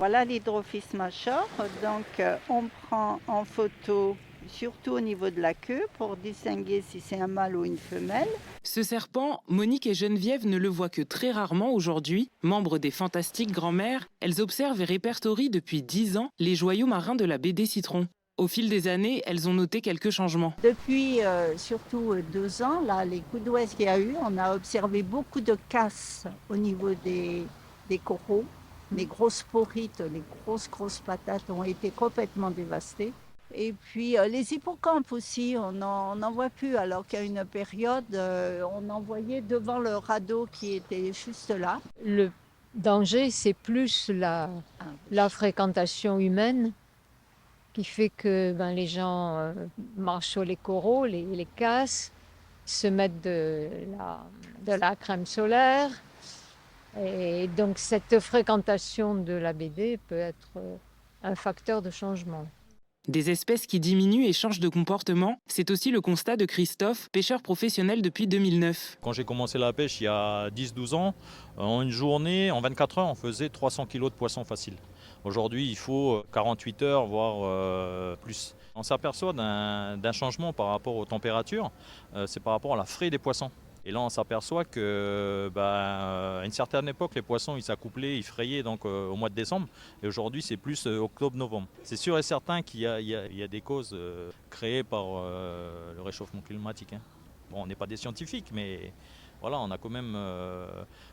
Voilà l'hydrophisma shore. Donc, on prend en photo surtout au niveau de la queue pour distinguer si c'est un mâle ou une femelle. Ce serpent, Monique et Geneviève ne le voient que très rarement aujourd'hui. Membres des Fantastiques Grand-mères, elles observent et répertorient depuis 10 ans les joyaux marins de la baie des Citrons. Au fil des années, elles ont noté quelques changements. Depuis surtout 2 ans, là, les coups d'ouest qu'il y a eu, on a observé beaucoup de casses au niveau des coraux. Les grosses porites, les grosses patates ont été complètement dévastées. Et puis les hippocampes aussi, on n'en voit plus, alors qu'à une période, on en voyait devant le radeau qui était juste là. Le danger, c'est plus la fréquentation humaine qui fait que les gens marchent sur les coraux, les cassent, se mettent de la crème solaire. Et donc cette fréquentation de la BD peut être un facteur de changement. Des espèces qui diminuent et changent de comportement, c'est aussi le constat de Christophe, pêcheur professionnel depuis 2009. Quand j'ai commencé la pêche il y a 10-12 ans, en une journée, en 24 heures, on faisait 300 kg de poissons faciles. Aujourd'hui, il faut 48 heures, voire plus. On s'aperçoit d'un changement par rapport aux températures, c'est par rapport à la fraie des poissons. Et là, on s'aperçoit que, à une certaine époque, les poissons, ils s'accouplaient, ils frayaient donc, au mois de décembre. Et aujourd'hui, c'est plus octobre-novembre. C'est sûr et certain qu'il y a des causes créées par le réchauffement climatique. Hein. Bon, on n'est pas des scientifiques, mais voilà, on a quand même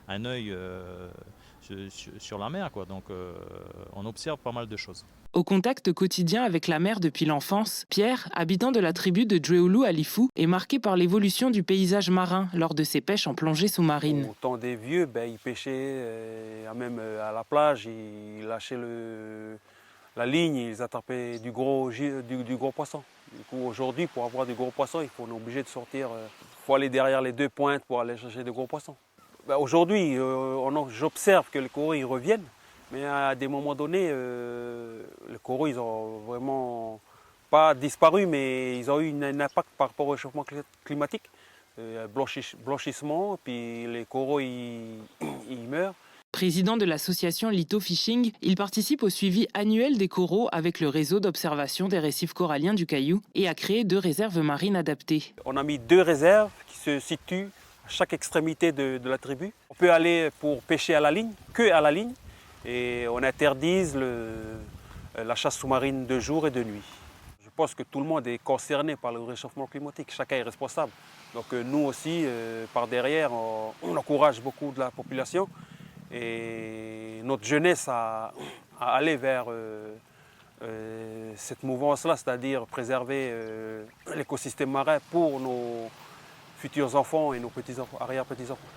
un œil sur la mer, quoi. Donc, on observe pas mal de choses. Au contact quotidien avec la mer depuis l'enfance, Pierre, habitant de la tribu de Djéoulou à Lifou, est marqué par l'évolution du paysage marin lors de ses pêches en plongée sous-marine. Au temps des vieux, ils pêchaient, même à la plage, ils lâchaient la ligne, ils attrapaient du gros poisson. Du coup, aujourd'hui, pour avoir du gros poisson, on est obligé de sortir. Il faut aller derrière les deux pointes pour aller chercher des gros poissons. Aujourd'hui, j'observe que les coraux ils reviennent, mais à des moments donnés, les coraux ils ont vraiment pas disparu, mais ils ont eu un impact par rapport au réchauffement climatique. Blanchissement, puis les coraux ils meurent. Président de l'association Litho Fishing, il participe au suivi annuel des coraux avec le réseau d'observation des récifs coralliens du Caillou et a créé 2 réserves marines adaptées. On a mis 2 réserves qui se situent à chaque extrémité de la tribu. On peut aller pour pêcher à la ligne, que à la ligne, et on interdise la chasse sous-marine de jour et de nuit. Je pense que tout le monde est concerné par le réchauffement climatique, chacun est responsable. Donc nous aussi, par derrière, on encourage beaucoup de la population et notre jeunesse à aller vers cette mouvance-là, c'est-à-dire préserver l'écosystème marin pour nos futurs enfants et nos petits-enfants, arrière-petits-enfants.